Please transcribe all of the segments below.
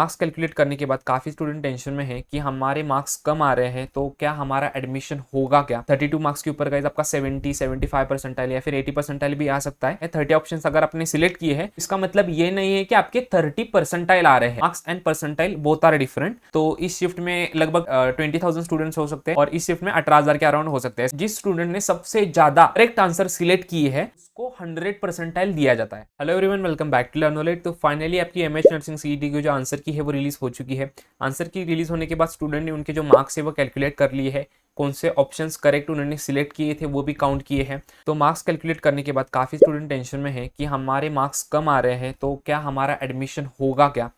Marks calculate करने के बाद काफी स्टूडेंट टेंशन में है कि हमारे मार्क्स कम आ रहे हैं तो क्या हमारा एडमिशन होगा क्या। 32 मार्क्स के ऊपर गाइस आपका 75 परसेंटाइल या फिर 80 परसेंटाइल भी आ सकता है। 30 ऑप्शंस अगर आपने सिलेक्ट किए हैं इसका मतलब ये नहीं है कि आपके 30 परसेंटाइल आ रहे हैं। Marks and percentile both are different. तो इस शिफ्ट में लगभग 20,000 स्टूडेंट्स हो सकते हैं और इस शिफ्ट में 18,000 के अराउंड हो सकते हैं। जिस स्टूडेंट ने सबसे ज्यादा करेक्ट आंसर सिलेक्ट किए है उसको 100 परसेंटाइल दिया जाता है। Hello everyone, welcome back to learn knowledge. तो फाइनली आपकी एमएच नर्सिंग सीईटी की जो आंसर की है वो रिलीज हो चुकी है। आंसर की रिलीज होने के बाद स्टूडेंट ने उनके जो मार्क्स है वो कैलकुलेट कर लिए है, कौन से ऑप्शंस करेक्ट उन्होंने सिलेक्ट किए थे वो भी काउंट किए हैं। तो मार्क्स कैलकुलेट करने के बाद काफी स्टूडेंट टेंशन में है कि हमारे मार्क्स कम आ रहे हैं तो क्या हमारा एडमिशन होगा क्या।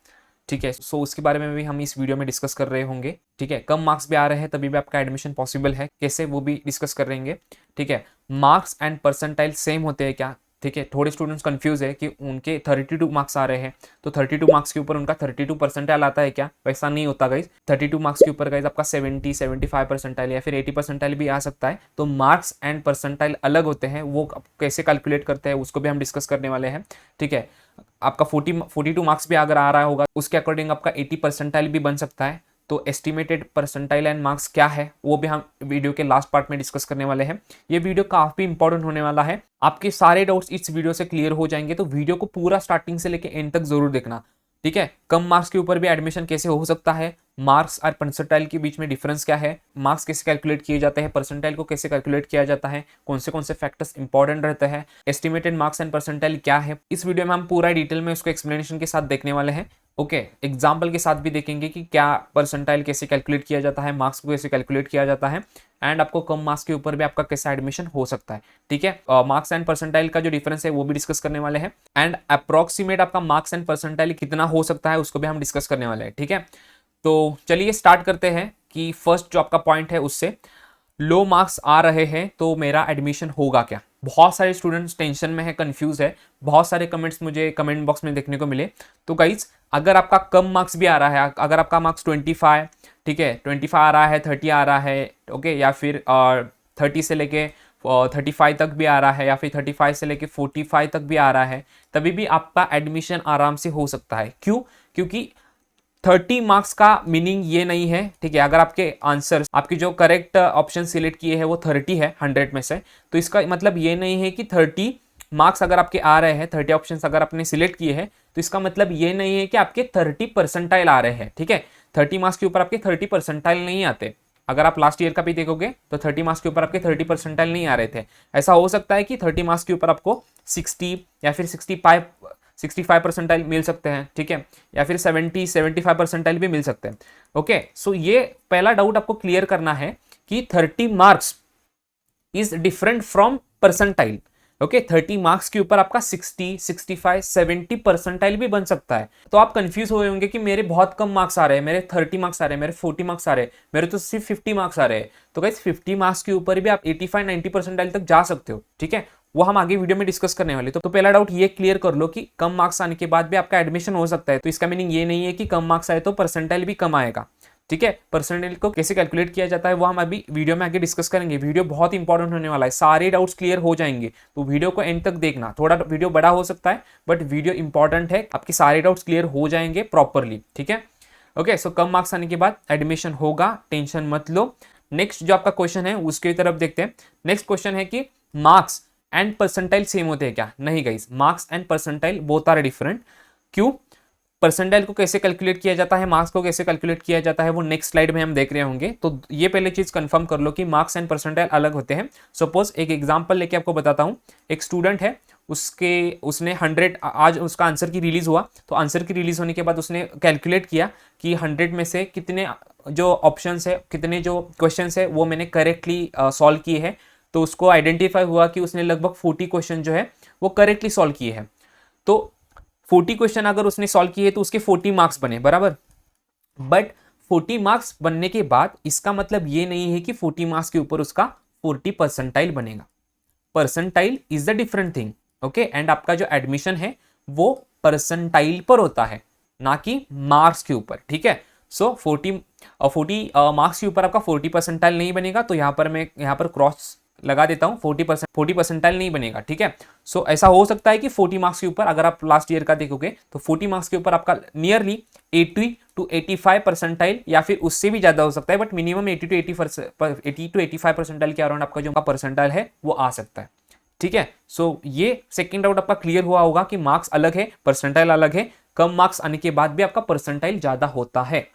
ठीक है, सो उसके बारे में भी हम इस वीडियो में डिस्कस कर रहे होंगे। ठीक है, कम मार्क्स भी आ रहे हैं तभी भी आपका एडमिशन पॉसिबल है, कैसे वो भी डिस्कस कर रहेंगे। ठीक है, मार्क्स एंड परसेंटाइल सेम होते हैं क्या। ठीक है, थोड़े स्टूडेंट्स कंफ्यूज है कि उनके 32 मार्क्स आ रहे हैं तो 32 मार्क्स के ऊपर उनका 32 परसेंटाइल आता है क्या। वैसा नहीं होता गाइज। 32 मार्क्स के ऊपर गाइज आपका 75 परसेंटाइल या फिर 80 परसेंटाइल भी आ सकता है। तो मार्क्स एंड परसेंटाइल अलग होते हैं, वो कैसे कैलकुलेट करते हैं उसको भी हम डिस्कस करने वाले हैं। ठीक है, आपका 42 मार्क्स भी अगर आ रहा होगा उसके अकॉर्डिंग आपका 80 परसेंटाइल भी बन सकता है। तो एस्टिमेटेड परसेंटाइल एंड मार्क्स क्या है वो भी हम वीडियो के लास्ट पार्ट में डिस्कस करने वाले हैं। ये वीडियो काफी इंपॉर्टेंट होने वाला है, आपके सारे डाउट्स इस वीडियो से क्लियर हो जाएंगे। तो वीडियो को पूरा स्टार्टिंग से लेकर एंड तक जरूर देखना। ठीक है, कम मार्क्स के ऊपर भी एडमिशन कैसे हो सकता है, मार्क्स और परसेंटाइल के बीच में डिफरेंस क्या है, मार्क्स कैसे कैलकुलेट किए जाते हैं, परसेंटाइल को कैसे कैलकुलेट किया जाता है, कौन से फैक्टर्स इंपॉर्टेंट रहते हैं, एस्टिमेटेड मार्क्स एंड परसेंटाइल क्या है, इस वीडियो में हम पूरा डिटेल में उसको एक्सप्लेनेशन के साथ देखने वाले हैं। ओके, एग्जाम्पल के साथ भी देखेंगे कि क्या परसेंटाइल कैसे कैलकुलेट किया जाता है, मार्क्स को कैसे कैलकुलेट किया जाता है एंड आपको कम मार्क्स के ऊपर भी आपका कैसा एडमिशन हो सकता है। ठीक है, मार्क्स एंड परसेंटाइल का जो डिफरेंस है वो भी डिस्कस करने वाले हैं एंड अप्रोक्सीमेट आपका मार्क्स एंड परसेंटाइल कितना हो सकता है उसको भी हम डिस्कस करने वाले हैं। ठीक है, तो चलिए स्टार्ट करते हैं कि फर्स्ट जो आपका पॉइंट है उससे, लो मार्क्स आ रहे हैं तो मेरा एडमिशन होगा क्या। बहुत सारे स्टूडेंट्स टेंशन में है, कंफ्यूज है, बहुत सारे कमेंट्स मुझे कमेंट बॉक्स में देखने को मिले। तो गाइज, अगर आपका कम मार्क्स भी आ रहा है, अगर आपका मार्क्स 25, ठीक है 25 आ रहा है, 30 आ रहा है, ओके, या फिर 30 से लेके 35 तक भी आ रहा है या फिर 35 से लेके 45 तक भी आ रहा है, तभी भी आपका एडमिशन आराम से हो सकता है। क्यों? क्योंकि 30 मार्क्स का मीनिंग ये नहीं है, ठीक है, अगर आपके आंसर, आपकी जो करेक्ट ऑप्शन सिलेक्ट किए हैं वो 30 है 100 में से, तो इसका मतलब ये नहीं है कि 30 मार्क्स अगर आपके आ रहे हैं, 30 ऑप्शन अगर आपने सिलेक्ट किए हैं तो इसका मतलब ये नहीं है कि आपके 30 परसेंटाइल आ रहे हैं। ठीक है, 30 मार्क्स के ऊपर आपके 30 परसेंटाइल नहीं आते। अगर आप लास्ट ईयर का भी देखोगे तो 30 मार्क्स के ऊपर आपके 30 परसेंटाइल नहीं आ रहे थे। ऐसा हो सकता है कि 30 मार्क्स के ऊपर आपको 60 या फिर 65 परसेंटाइल मिल सकते हैं। ठीक है, या फिर 75 परसेंटाइल भी मिल सकते हैं। ओके, सो ये पहला डाउट आपको क्लियर करना है कि 30 marks is different from percentile. Okay, 30 marks के ऊपर आपका 60, 65, 70 परसेंटाइल भी बन सकता है। तो आप कंफ्यूज हुए होंगे कि मेरे बहुत कम मार्क्स आ रहे हैं, मेरे 30 मार्क्स आ रहे हैं, मेरे 40 मार्क्स आ रहे हैं, मेरे तो सिर्फ 50 मार्क्स आ रहे हैं। तो गाइस, 50 मार्क्स के ऊपर भी आप 85, 90 परसेंटाइल तक जा सकते हो। ठीक है, वो हम आगे वीडियो में डिस्कस करने वाले। तो पहला डाउट ये क्लियर कर लो कि कम मार्क्स आने के बाद भी आपका एडमिशन हो सकता है। तो इसका मीनिंग ये नहीं है कि कम मार्क्स आए तो परसेंटाइल भी कम आएगा। ठीक है, परसेंटाइल को कैसे कैलकुलेट किया जाता है वो हम अभी वीडियो में आगे डिस्कस करेंगे। वीडियो बहुत इंपॉर्टेंट होने वाला है, सारे डाउट्स क्लियर हो जाएंगे। तो वीडियो को एंड तक देखना, थोड़ा वीडियो बड़ा हो सकता है बट वीडियो इंपॉर्टेंट है, आपके सारे डाउट्स क्लियर हो जाएंगे प्रॉपरली। ठीक है, ओके, सो कम मार्क्स आने के बाद एडमिशन होगा, टेंशन मत लो। नेक्स्ट जो आपका क्वेश्चन है उसकी तरफ देखते हैं। नेक्स्ट क्वेश्चन है कि मार्क्स एंड परसेंटाइल सेम होते हैं क्या। नहीं guys, marks and percentile both are different. क्यों? परसेंटाइल को कैसे कैलकुलेट किया जाता है, मार्क्स को कैसे कैलकुलेट किया जाता है वो नेक्स्ट स्लाइड में हम देख रहे होंगे। तो ये पहले चीज कंफर्म कर लो कि मार्क्स एंड परसेंटाइल अलग होते हैं। सपोज एक एग्जांपल लेके आपको बताता हूँ। एक स्टूडेंट है, उसने 100, आज उसका आंसर की रिलीज हुआ, तो आंसर की रिलीज होने के बाद उसने कैलकुलेट किया कि 100 में से कितने जो ऑप्शंस है, कितने जो क्वेश्चन है वो मैंने करेक्टली सॉल्व किए हैं। तो उसको आइडेंटिफाई हुआ कि उसने लगभग 40 क्वेश्चन जो है वो करेक्टली सॉल्व किए हैं। तो 40 क्वेश्चन अगर उसने सॉल्व किए तो उसके 40 मार्क्स बने, बराबर। बट 40 मार्क्स बनने के बाद इसका मतलब ये नहीं है कि 40 मार्क्स के ऊपर उसका 40 परसेंटाइल बनेगा। Percentile is the different thing. Okay, and आपका जो एडमिशन है वो परसेंटाइल पर होता है, ना कि मार्क्स के ऊपर। ठीक है, सो 40 मार्क्स के ऊपर आपका 40 परसेंटाइल नहीं बनेगा। तो यहाँ पर मैं क्रॉस लगा देता हूँ 40 परसेंटाइल नहीं बनेगा, ठीक है। सो ऐसा हो सकता है कि 40 मार्क्स के ऊपर अगर आप लास्ट ईयर का देखोगे तो 40 मार्क्स के ऊपर आपका नियरली 80 to 85 परसेंटाइल या फिर उससे भी ज्यादा हो सकता है, बट मिनिमम 80 to 85 परसेंटाइल के अराउंड आपका जो परसेंटाइल है वो आ सकता है, ठीक है। सो ये सेकंड डाउट आपका क्लियर हुआ होगा कि मार्क्स अलग है, परसेंटाइल अलग है। कम मार्क्स आने के बाद भी आपका परसेंटाइल ज्यादा होता है,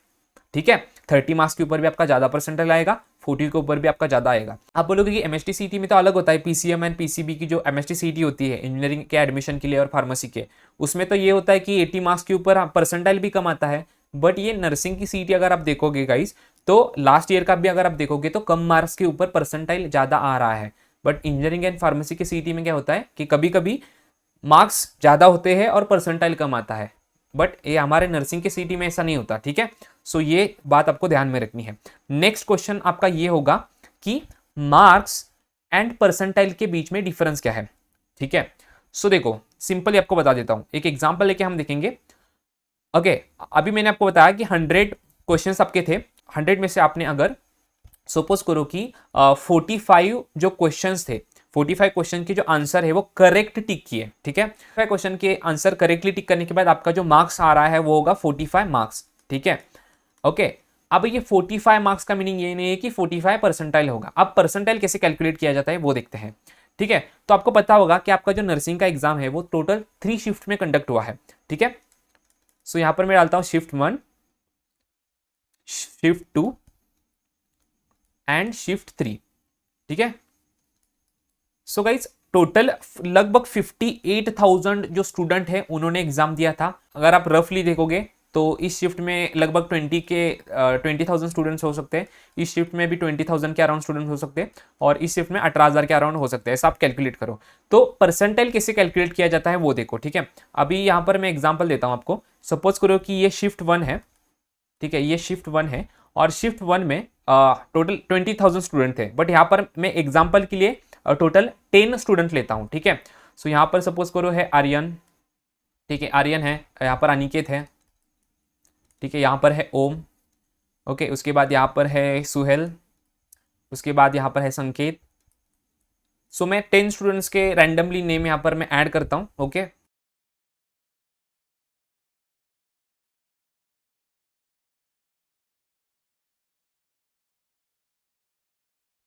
ठीक है। 30 मार्क्स के ऊपर भी आपका ज्यादा परसेंटाइल आएगा, 40 के ऊपर भी आपका ज्यादा आएगा। आप बोलोगे कि एमएसटी सीटी में तो अलग होता है, पीसीएम एंड पीसीबी की जो एमएसटी सीटी होती है इंजीनियरिंग के एडमिशन के लिए और फार्मेसी के, उसमें तो ये होता है कि 80 मार्क्स के ऊपर परसेंटाइल भी कम आता है। बट ये नर्सिंग की सीटी अगर आप देखोगे गाइस, तो लास्ट ईयर का भी अगर आप देखोगे तो कम मार्क्स के ऊपर परसेंटाइल ज्यादा आ रहा है। बट इंजीनियरिंग एंड फार्मेसी की सीटी में क्या होता है कि कभी कभी मार्क्स ज्यादा होते हैं और परसेंटाइल कम आता है, बट ये हमारे नर्सिंग के सीटी में ऐसा नहीं होता, ठीक है। सो ये बात आपको ध्यान में रखनी है। नेक्स्ट क्वेश्चन आपका ये होगा कि मार्क्स एंड परसेंटाइल के बीच में डिफरेंस क्या है, ठीक है। सो देखो सिंपली आपको बता देता हूं, एक एग्जांपल लेके हम देखेंगे। ओके, अभी मैंने आपको बताया कि 100 क्वेश्चंस आपके थे, 100 में से आपने अगर सपोज करो कि 45 जो क्वेश्चंस थे, 45 क्वेश्चन के जो आंसर है वो करेक्ट टिक किए, ठीक है। 45 क्वेश्चन के आंसर करेक्टली टिक करने के बाद आपका जो मार्क्स आ रहा है वो होगा 45 मार्क्स, ठीक है। ओके, अब ये 45 मार्क्स का मीनिंग ये नहीं है कि 45 परसेंटाइल होगा। अब परसेंटाइल कैसे कैलकुलेट किया जाता है वो देखते हैं, ठीक है। तो आपको पता होगा कि आपका जो नर्सिंग का एग्जाम है वो टोटल 3 शिफ्ट में कंडक्ट हुआ है, ठीक है। सो यहां पर मैं डालता हूं शिफ्ट 1, शिफ्ट 2 एंड शिफ्ट 3, ठीक है। सो गाइज टोटल लगभग 58,000 जो स्टूडेंट है उन्होंने एग्जाम दिया था। अगर आप रफली देखोगे तो इस शिफ्ट में लगभग 20,000 स्टूडेंट्स हो सकते हैं, इस शिफ्ट में भी 20,000 के अराउंड स्टूडेंट्स हो सकते हैं, और इस शिफ्ट में 18,000 के अराउंड हो सकते हैं। ऐसा आप कैलकुलेट करो। तो परसेंटाइल कैसे कैलकुलेट किया जाता है वो देखो, ठीक है। अभी यहाँ पर मैं एग्जाम्पल देता हूँ आपको। सपोज करो कि ये शिफ्ट 1 है, ठीक है, ये शिफ्ट 1 है, और शिफ्ट 1 में टोटल 20,000 स्टूडेंट थे, बट यहाँ पर मैं एग्जाम्पल के लिए टोटल 10 स्टूडेंट लेता हूँ, ठीक है। सो यहाँ पर सपोज करो है आर्यन, ठीक है, आर्यन है, यहाँ पर अनिकेत है, ठीक है, यहाँ पर है ओम, ओके, उसके बाद यहाँ पर है सुहेल, उसके बाद यहाँ पर है संकेत। सो मैं 10 स्टूडेंट्स के रैंडमली नेम यहाँ पर मैं ऐड करता हूँ, ओके।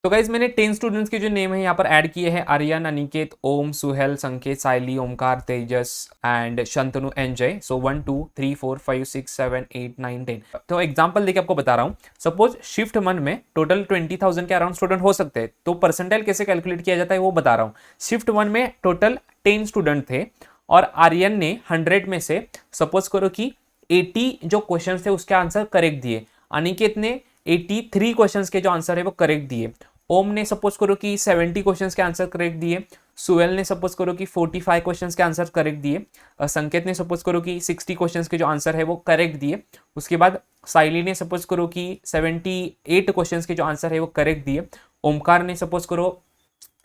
तो गाइज मैंने 10 स्टूडेंट्स के जो नेम है यहाँ पर ऐड किए हैं, आर्यन, अनिकेत, ओम, सुहेल, संकेत, साइली, ओमकार, तेजस एंड शंतनु एंड जय। सो 1 2 3 4 5 6 7 8 9 10। तो एग्जांपल देके आपको बता रहा हूँ। सपोज शिफ्ट 1 में टोटल 20,000 के अराउंड स्टूडेंट हो सकते हैं, तो परसेंटाइल कैसे कैलकुलेट किया जाता है वो बता रहा हूँ। शिफ्ट 1 में टोटल 10 स्टूडेंट थे, और आर्यन ने 100 में से सपोज करो कि 80 जो क्वेश्चन थे उसके आंसर करेक्ट दिए, अनिकेत ने 83 क्वेश्चंस के जो आंसर है वो करेक्ट दिए, ओम ने सपोज करो कि 70 क्वेश्चंस के आंसर करेक्ट दिए, सुहेल ने सपोज करो कि 45 क्वेश्चंस के आंसर करेक्ट दिए, संकेत ने सपोज करो कि 60 क्वेश्चंस के जो आंसर है वो करेक्ट दिए, उसके बाद साइली ने सपोज करो कि 78 क्वेश्चंस के जो आंसर है वो करेक्ट दिए, ओमकार ने सपोज करो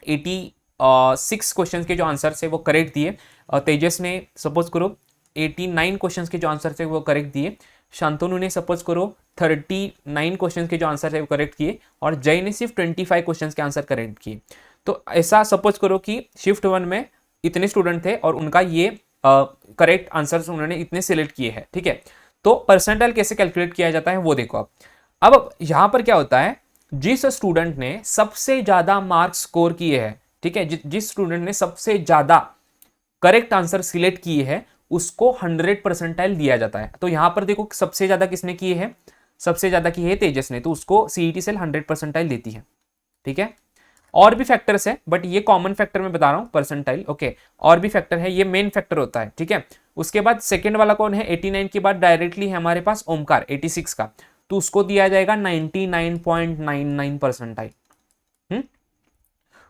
86 क्वेश्चंस के जो आंसर है वो करेक्ट दिए, तेजस ने सपोज करो 89 क्वेश्चंस के जो आंसर है वो करेक्ट दिए, शांतनु ने सपोज करो 39 क्वेश्चन के जो आंसर है वो करेक्ट किए, और जय ने सिर्फ 25 क्वेश्चन के आंसर करेक्ट किए। तो ऐसा सपोज करो कि शिफ्ट 1 में इतने स्टूडेंट थे और उनका ये करेक्ट आंसर उन्होंने इतने सिलेक्ट किए हैं, ठीक है। तो परसेंटाइल कैसे कैलकुलेट किया जाता है वो देखो आप। अब यहां पर क्या होता है, जिस स्टूडेंट ने सबसे ज्यादा मार्क्स स्कोर किए हैं, ठीक है, जिस स्टूडेंट ने सबसे ज्यादा करेक्ट आंसर सिलेक्ट किए हैं उसको 100 परसेंटाइल दिया जाता है। तो यहां पर देखो सबसे ज्यादा किसने किए हैं, सबसे ज्यादा की है तेजस ने, तो उसको सीईटी सेल 100 परसेंटाइल देती है, ठीक है। और भी फैक्टर्स है, बट ये कॉमन फैक्टर मैं बता रहा हूं परसेंटाइल, ओके। और भी फैक्टर है, ये मेन फैक्टर होता है, ठीक है। उसके बाद सेकेंड वाला कौन है, 89 के बाद डायरेक्टली है हमारे पास ओमकार 86 का, तो उसको दिया जाएगा 99.99 परसेंटाइल।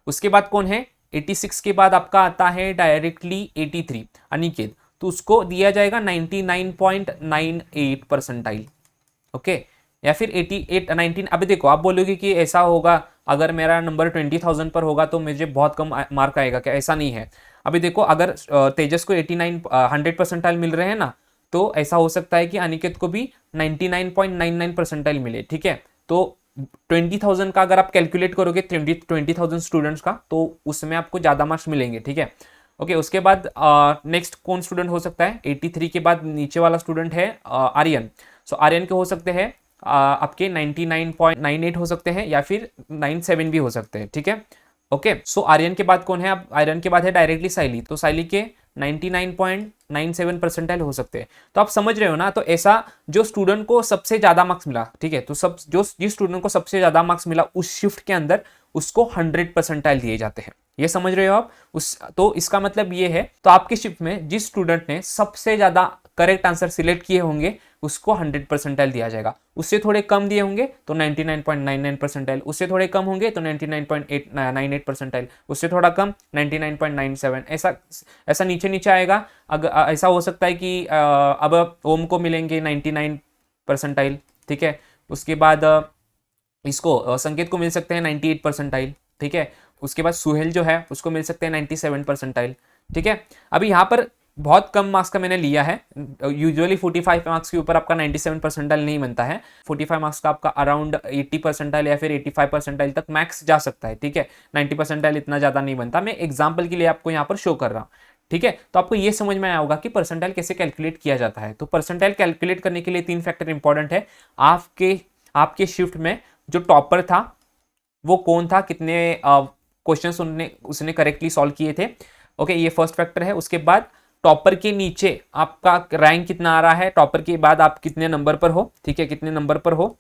उसके बाद कौन है, 86 के बाद आपका आता है डायरेक्टली 83 अनिकेत, तो उसको दिया जाएगा 99.98 परसेंटाइल, ओके। या फिर 88 19। अभी देखो आप बोलोगे कि ऐसा होगा अगर मेरा नंबर 20,000 पर होगा तो मुझे बहुत कम मार्क आएगा क्या, ऐसा नहीं है। अभी देखो अगर तेजस को 89 100 परसेंटाइल मिल रहे हैं ना, तो ऐसा हो सकता है कि अनिकेत को भी 99.99 परसेंटाइल मिले, ठीक है। तो 20,000 का अगर आप कैलकुलेट करोगे 20,000 स्टूडेंट्स का, तो उसमें आपको ज़्यादा मार्क्स मिलेंगे, ठीक है। ओके, उसके बाद नेक्स्ट कौन स्टूडेंट हो सकता है? 83 के बाद नीचे वाला स्टूडेंट है आर्यन। सो आर्यन के हो सकते हैं आपके 99.98 हो सकते हैं या फिर 97 भी हो सकते हैं, ठीक है। ओके, सो आर्यन के बाद कौन है? अब आर्यन के बाद है डायरेक्टली साइली, तो साइली के 99.97 परसेंटाइल हो सकते हैं। तो आप समझ रहे हो ना, तो ऐसा जो स्टूडेंट को सबसे ज्यादा मार्क्स मिला, ठीक है, तो सब जो जिस स्टूडेंट को सबसे ज्यादा मार्क्स मिला उस शिफ्ट के अंदर उसको 100 परसेंटाइल दिए जाते हैं। ये समझ रहे हो आप? तो इसका मतलब ये है, तो आपके शिफ्ट में जिस स्टूडेंट ने सबसे ज्यादा करेक्ट आंसर सिलेक्ट किए होंगे उसको 100 परसेंटाइल दिया जाएगा। उससे थोड़े कम दिए होंगे तो 99.99 परसेंटाइल, उससे थोड़े कम होंगे तो 99.98 परसेंटाइल, उससे थोड़ा कम 99.97। ऐसा नीचे नीचे आएगा। अगर ऐसा हो सकता है कि अब ओम को मिलेंगे 99 परसेंटाइल, ठीक है। उसके बाद इसको संकेत को मिल सकते हैं 98 परसेंटाइल, ठीक है। उसके बाद सुहेल जो है उसको मिल सकते हैं 97 परसेंटाइल, ठीक है। अभी यहाँ पर बहुत कम मार्क्स का मैंने लिया है। यूजुअली 45 मार्क्स के ऊपर आपका 97 परसेंटाइल नहीं बनता है। 45 मार्क्स का आपका अराउंड 80 परसेंटाइल या फिर 85 परसेंटाइल तक मैक्स जा सकता है, ठीक है। 90 परसेंटाइल इतना ज़्यादा नहीं बनता। मैं एग्जाम्पल के लिए आपको यहाँ पर शो कर रहा हूँ, ठीक है। तो आपको ये समझ में आया होगा कि परसेंटाइल कैसे कैलकुलेट किया जाता है। तो परसेंटाइल कैलकुलेट करने के लिए 3 फैक्टर इंपॉर्टेंट है। आपके शिफ्ट में जो टॉपर था वो कौन था, कितने क्वेश्चन उसने करेक्टली सॉल्व किए थे। ओके, ये फर्स्ट फैक्टर है। उसके बाद टॉपर के नीचे आपका रैंक कितना आ रहा है, टॉपर के बाद आप कितने नंबर पर हो, ठीक है, कितने नंबर पर हो।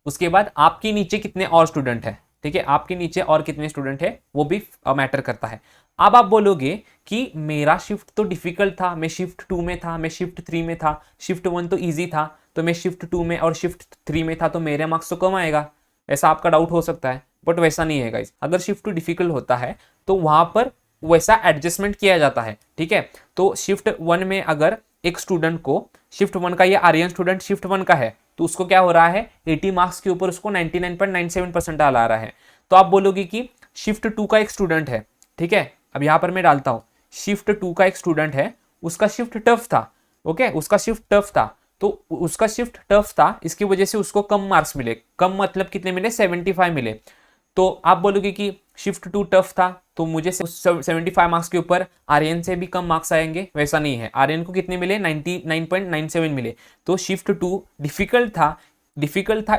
उसके बाद आपके नीचे कितने और स्टूडेंट है, ठीक है, आपके नीचे और कितने स्टूडेंट है वो भी मैटर करता है। अब आप बोलोगे कि मेरा शिफ्ट तो डिफिकल्ट था, मैं शिफ्ट 2 में था, मैं शिफ्ट 3 में था, शिफ्ट 1 तो इजी था, तो मैं शिफ्ट 2 में और शिफ्ट 3 में था तो मेरे मार्क्स तो कम आएगा, ऐसा आपका डाउट हो सकता है। बट वैसा नहीं है गाइस। अगर शिफ्ट 2 डिफिकल्ट होता है तो वहां पर वैसा एडजस्टमेंट किया जाता है, ठीक है। तो शिफ्ट 1 में अगर एक स्टूडेंट को, शिफ्ट 1 का ये आर्यन स्टूडेंट शिफ्ट 1 का है, तो उसको क्या हो रहा है, 80 मार्क्स के ऊपर उसको 99.97 परसेंटाइल आ रहा है। तो आप बोलोगे कि शिफ्ट 2 का एक स्टूडेंट है, ठीक है। अब यहां पर मैं डालता हूं, शिफ्ट 2 का एक स्टूडेंट है, उसका शिफ्ट टफ था, ओके, उसका शिफ्ट टफ था, तो उसका शिफ्ट टफ था, इसकी वजह से उसको कम मार्क्स मिले। कम मतलब कितने मिले? 75 मिले। तो आप बोलोगे कि शिफ्ट 2 टफ था तो मुझे 75 मार्क्स के ऊपर आर्यन से भी कम मार्क्स आएंगे, वैसा नहीं है। आर्यन को कितने मिले? 99.97 मिले। तो शिफ्ट 2 डिफिकल्ट था,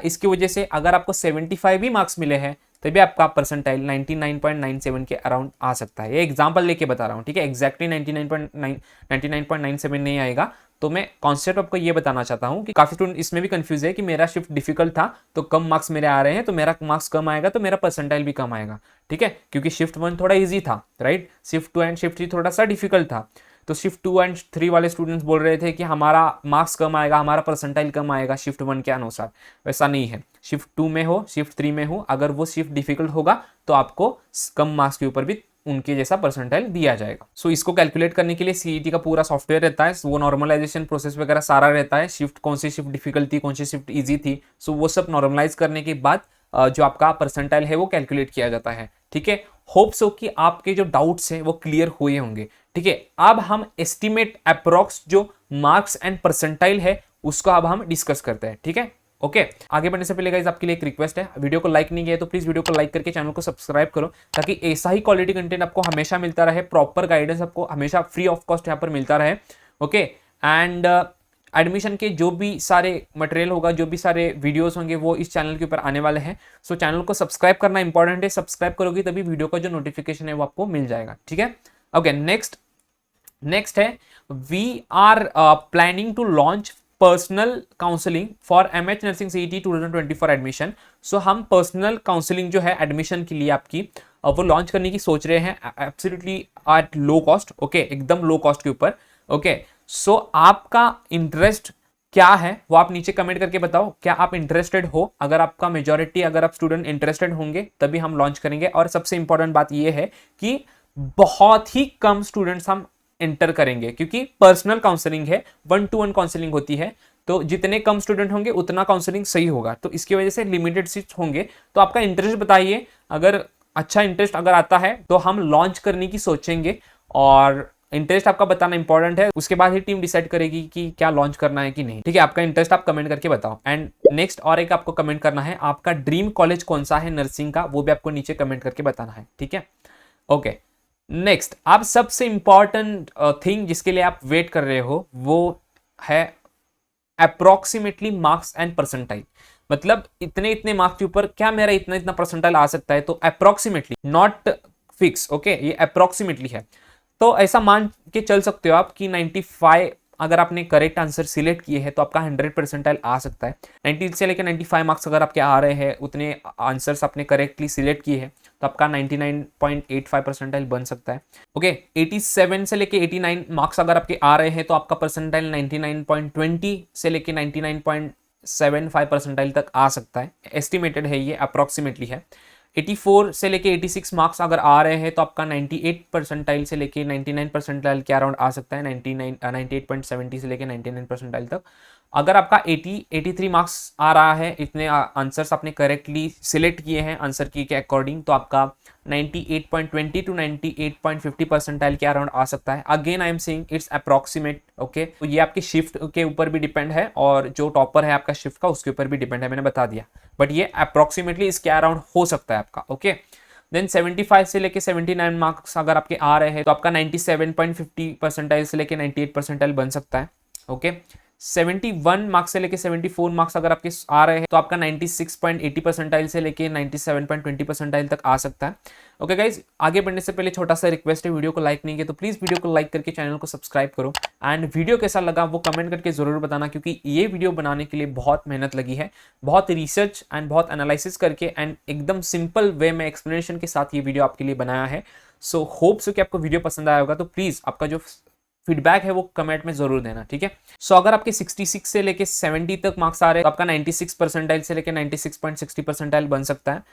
इसकी वजह से अगर आपको 75 भी मार्क्स मिले हैं तभी आपका परसेंटाइल 99.97 के अराउंड आ सकता है। ये एग्जांपल लेके बता रहा हूँ, ठीक है। एक्जैक्टली 99.97 नहीं आएगा। तो मैं कॉन्सेप्ट आपको ये बताना चाहता हूँ कि काफी स्टूडेंट इसमें भी कंफ्यूज है कि मेरा शिफ्ट डिफिकल्ट था तो कम मार्क्स मेरे आ रहे हैं, तो मेरा मार्क्स कम आएगा तो मेरा परसेंटाइल भी कम आएगा, ठीक है। क्योंकि शिफ्ट 1 थोड़ा इजी था, राइट। शिफ्ट 2 एंड शिफ्ट 3 थोड़ा सा डिफिकल्ट था। तो शिफ्ट 2 एंड 3 वाले स्टूडेंट्स बोल रहे थे कि हमारा मार्क्स कम आएगा, हमारा परसेंटाइल कम आएगा शिफ्ट 1 के अनुसार। वैसा नहीं है। शिफ्ट 2 में हो, शिफ्ट 3 में हो, अगर वो शिफ्ट डिफिकल्ट होगा तो आपको कम मार्क्स के ऊपर भी उनके जैसा परसेंटाइल दिया जाएगा। सो इसको कैलकुलेट करने के लिए सीईटी का पूरा सॉफ्टवेयर रहता है, वो नॉर्मलाइजेशन प्रोसेस वगैरह सारा रहता है। शिफ्ट कौन सी शिफ्ट डिफिकल्ट थी, कौन सी शिफ्ट इजी थी, सो वो सब नॉर्मलाइज करने के बाद जो आपका परसेंटाइल है वो कैलकुलेट किया जाता है, ठीक है। होप सो कि आपके जो डाउट्स हैं वो क्लियर हुए होंगे, ठीक है। अब हम एस्टिमेट अप्रॉक्स जो मार्क्स एंड परसेंटाइल है उसको अब हम डिस्कस करते हैं, ठीक है। ओके, आगे बढ़ने से पहले गाइस आपके लिए एक रिक्वेस्ट है, वीडियो को लाइक नहीं किया तो प्लीज वीडियो को लाइक करके चैनल को सब्सक्राइब करो, ताकि ऐसा ही क्वालिटी कंटेंट आपको हमेशा मिलता रहे, प्रॉपर गाइडेंस आपको हमेशा फ्री ऑफ कॉस्ट यहाँ पर मिलता रहे। ओके, एंड एडमिशन के जो भी सारे मटेरियल होगा, जो भी सारे वीडियोस होंगे वो इस चैनल के ऊपर आने वाले हैं। सो चैनल को सब्सक्राइब करना इंपॉर्टेंट है, सब्सक्राइब करोगे तभी वीडियो का जो नोटिफिकेशन है वो आपको मिल जाएगा, ठीक है। ओके, नेक्स्ट है, we are planning to launch personal counselling for MH nursing CET 2024 admission. So हम पर्सनल काउंसलिंग जो है एडमिशन के लिए आपकी वो लॉन्च करने की सोच रहे हैं, absolutely at low cost, okay, एकदम लो कॉस्ट के ऊपर। ओके, सो आपका इंटरेस्ट क्या है वो आप नीचे कमेंट करके बताओ, क्या आप इंटरेस्टेड हो। अगर आपका मेजॉरिटी, अगर आप स्टूडेंट इंटरेस्टेड होंगे तभी हम लॉन्च करेंगे। और सबसे इंपॉर्टेंट बात यह है कि बहुत ही कम स्टूडेंट्स हम एंटर करेंगे, क्योंकि पर्सनल काउंसलिंग है, 1-to-1 काउंसलिंग होती है, तो जितने कम स्टूडेंट होंगे उतना काउंसलिंग सही होगा। तो इसकी वजह से लिमिटेड सीट्स होंगे। तो आपका इंटरेस्ट बताइए, अगर अच्छा इंटरेस्ट अगर आता है तो हम लॉन्च करने की सोचेंगे। और इंटरेस्ट आपका बताना इंपॉर्टेंट है, उसके बाद ही टीम डिसाइड करेगी कि क्या लॉन्च करना है कि नहीं। ठीक है, आपका इंटरेस्ट आप कमेंट करके बताओ। एंड नेक्स्ट और एक आपको कमेंट करना है, आपका ड्रीम कॉलेज कौन सा है नर्सिंग का, वो भी आपको नीचे कमेंट करके बताना है। ठीक है, ओके। नेक्स्ट, आप सबसे इंपॉर्टेंट थिंग जिसके लिए आप वेट कर रहे हो वो है अप्रोक्सीमेटली मार्क्स एंड परसेंटाइल। मतलब इतने इतने मार्क्स के ऊपर क्या मेरा इतना इतना परसेंटाइल आ सकता है, तो अप्रोक्सीमेटली, नॉट फिक्स, ओके, ये अप्रोक्सीमेटली है। तो ऐसा मान के चल सकते हो आप कि 95 अगर आपने करेक्ट आंसर सिलेक्ट किए हैं तो आपका 100 परसेंटाइल आ सकता है। 90 से लेकर 95 मार्क्स अगर आपके आ रहे हैं, उतने आंसर्स आपने करेक्टली सिलेक्ट किए हैं, तो आपका 99.85 परसेंटाइल बन सकता है। ओके, 87 से लेके 89 मार्क्स अगर आपके आ रहे हैं तो आपका परसेंटाइल 99.20 से लेके 99.75 परसेंटाइल तक आ सकता है। एस्टिमेटेड है, ये अप्रॉक्सीमेटली है। 84 से लेके 86 मार्क्स अगर आ रहे हैं तो आपका 98 परसेंटाइल से लेके 99 परसेंटाइल के अराउंड आ सकता है। 98.70 से लेके 99 परसेंटाइल तक। अगर आपका 83 मार्क्स आ रहा है, इतने आंसर्स आपने करेक्टली सिलेक्ट किए हैं आंसर की के अकॉर्डिंग, तो आपका 98.20 टू 98.50 परसेंटाइल के अराउंड आ सकता है। Again I am saying it's approximate, okay. तो ये आपकी शिफ्ट के ऊपर भी डिपेंड है और जो टॉपर है आपका शिफ्ट का उसके ऊपर भी डिपेंड है, मैंने बता दिया। बट ये अप्रॉक्सीमेटली इसके अराउंड हो सकता है आपका, ओके। देन 75 से लेके 79 मार्क्स अगर आपके आ रहे हैं तो आपका 97.50 परसेंटाइल से लेके 98 परसेंटाइल बन सकता है, ओके। 71 मार्क्स से लेके 74 मार्क्स अगर आपके आ रहे हैं तो आपका 96.80 परसेंटाइल से लेके 97.20 परसेंटाइल तक आ सकता है। ओके गाइज, आगे बढ़ने से पहले छोटा सा रिक्वेस्ट है, वीडियो को लाइक नहीं किया तो प्लीज वीडियो को लाइक करके चैनल को सब्सक्राइब करो। एंड वीडियो कैसा लगा वो कमेंट करके जरूर बताना, क्योंकि ये वीडियो बनाने के लिए बहुत मेहनत लगी है, बहुत रिसर्च एंड बहुत एनालिसिस करके एंड एकदम सिंपल वे में एक्सप्लेनेशन के साथ ये वीडियो आपके लिए बनाया है। सो होप सो कि आपको वीडियो पसंद आया होगा। तो प्लीज आपका जो फीडबैक है वो कमेंट में जरूर देना, ठीक है। सो अगर आपके 66 से लेके 70 तक मार्क्स आ रहे हैं तो आपका 96 परसेंटाइल से लेके 96.60 परसेंटाइल बन सकता है।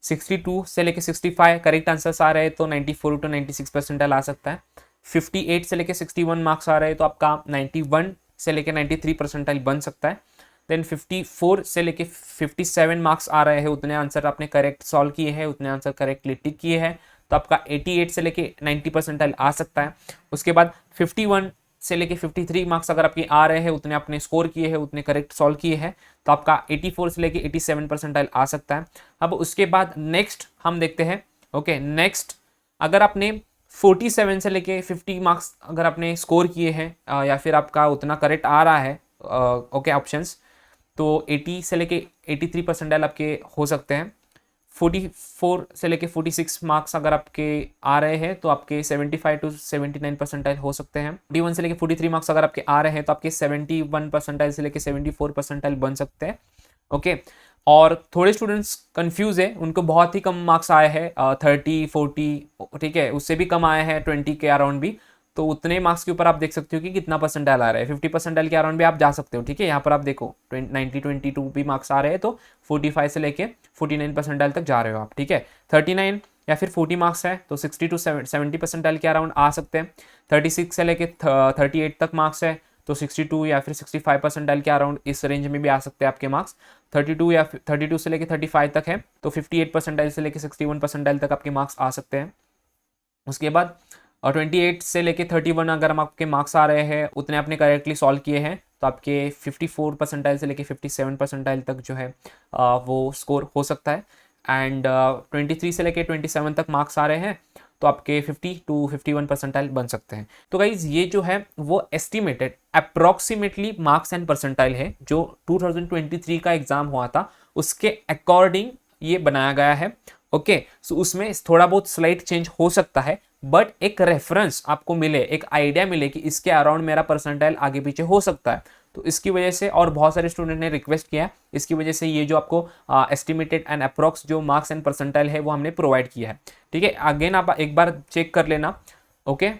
62 से लेके 65 करेक्ट आंसर्स आ रहे हैं तो 94 टू 96 परसेंटाइल आ सकता है। 58 से लेके 61 मार्क्स आ रहे हैं तो आपका 91 से लेके 93 परसेंटाइल बन सकता है। देन 54 से लेके 57 मार्क्स आ रहे हैं, उतने आंसर आपने करेक्ट सॉल्व किए हैं, उतने आंसर करेक्टली टिक किए हैं, तो आपका 88 से लेके 90 परसेंटाइल आ सकता है। उसके बाद 51 से लेके 53 मार्क्स अगर आपके आ रहे हैं, उतने आपने स्कोर किए हैं, उतने करेक्ट सॉल्व किए हैं, तो आपका 84 से लेके 87 परसेंटाइल आ सकता है। अब उसके बाद नेक्स्ट हम देखते हैं, ओके। नेक्स्ट अगर आपने 47 से लेके 50 मार्क्स अगर आपने स्कोर किए हैं या फिर आपका उतना करेक्ट आ रहा है, ओके, ऑप्शंस, तो 80 से लेके 83 परसेंटाइल आपके हो सकते हैं। 44 से लेके 46 मार्क्स अगर आपके आ रहे हैं तो आपके 75 टू 79 परसेंटाइल हो सकते हैं। 41 से लेके 43 मार्क्स अगर आपके आ रहे हैं तो आपके 71 परसेंटाइल से लेके 74 परसेंटाइल बन सकते हैं, ओके। और थोड़े स्टूडेंट्स कंफ्यूज है, उनको बहुत ही कम मार्क्स आए हैं, 30 40, ठीक है, उससे भी कम आए हैं 20 के अराउंड भी। तो उतने मार्क्स के ऊपर आप देख सकते हो कि कितना परसेंटाइल आ रहा है। 50 परसेंटाइल के अराउंड भी आप जा सकते हो, ठीक है। यहाँ पर आप देखो 22 भी मार्क्स आ रहे हैं तो 45 से लेके 49 परसेंटाइल तक जा रहे हो आप, ठीक है। 39 या फिर 40 मार्क्स है तो 60 टू 70 परसेंटाइल के अराउंड आ सकते हैं। 36 से लेके 38 तक मार्क्स है तो 62 या फिर 65 परसेंटाइल के अराउंड इस रेंज में भी आ सकते हैं आपके मार्क्स। 32 या 32 से लेके 35 तक है तो 58 परसेंटाइल से लेके 61 परसेंटाइल तक आपके मार्क्स आ सकते हैं। उसके बाद 28 से लेके 31 अगर हम आपके मार्क्स आ रहे हैं, उतने आपने करेक्टली सॉल्व किए हैं, तो आपके 54 परसेंटाइल से लेके 57 परसेंटाइल तक जो है वो स्कोर हो सकता है। एंड 23 से लेके 27 तक मार्क्स आ रहे हैं तो आपके 50 टू 51 परसेंटाइल बन सकते हैं। तो गाइज ये जो है वो estimated approximately marks and percentile है, जो 2023 का एग्जाम हुआ था उसके अकॉर्डिंग ये बनाया गया है, ओके। सो उसमें थोड़ा बहुत स्लाइट चेंज हो सकता है, बट एक रेफरेंस आपको मिले, एक आइडिया मिले कि इसके अराउंड मेरा परसेंटाइल आगे पीछे हो सकता है। तो इसकी वजह से, और बहुत सारे स्टूडेंट ने रिक्वेस्ट किया, इसकी वजह से ये जो आपको एस्टिमेटेड एंड अप्रॉक्स जो मार्क्स एंड परसेंटाइल है वो हमने प्रोवाइड किया है, ठीक है। अगेन आप एक बार चेक कर लेना, ओके।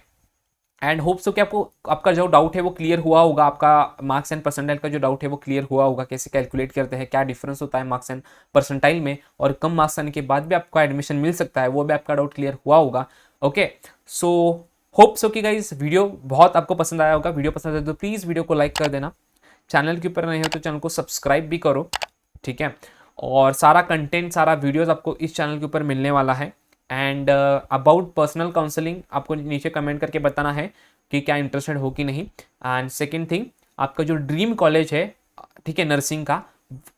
एंड होप सो कि आपको आपका जो डाउट है वो क्लियर हुआ होगा, आपका मार्क्स एंड परसेंटाइल का जो डाउट है वो क्लियर हुआ होगा, कैसे कैलकुलेट करते हैं, क्या डिफरेंस होता है मार्क्स एंड परसेंटाइल में, और कम मार्क्स आने के बाद भी आपको एडमिशन मिल सकता है, वो भी आपका डाउट क्लियर हुआ होगा, ओके। सो होप सो कि गाइस वीडियो बहुत आपको पसंद आया होगा। वीडियो पसंद आए तो प्लीज़ वीडियो को लाइक कर देना, चैनल के ऊपर नहीं हो तो चैनल को सब्सक्राइब भी करो, ठीक है। और सारा कंटेंट, सारा वीडियोस आपको इस चैनल के ऊपर मिलने वाला है। एंड अबाउट पर्सनल काउंसलिंग आपको नीचे कमेंट करके बताना है कि क्या इंटरेस्टेड हो कि नहीं। एंड सेकेंड थिंग, आपका जो ड्रीम कॉलेज है, ठीक है, नर्सिंग का,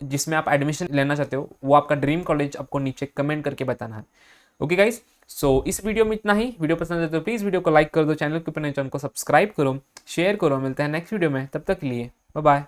जिसमें आप एडमिशन लेना चाहते हो, वो आपका ड्रीम कॉलेज आपको नीचे कमेंट करके बताना है। ओके गाइज, सो इस वीडियो में इतना ही। वीडियो पसंद है तो प्लीज़ वीडियो को लाइक कर दो, चैनल के ऊपर चैनल को सब्सक्राइब करो, शेयर करो। मिलते हैं नेक्स्ट वीडियो में, तब तक के लिए बाय बाय।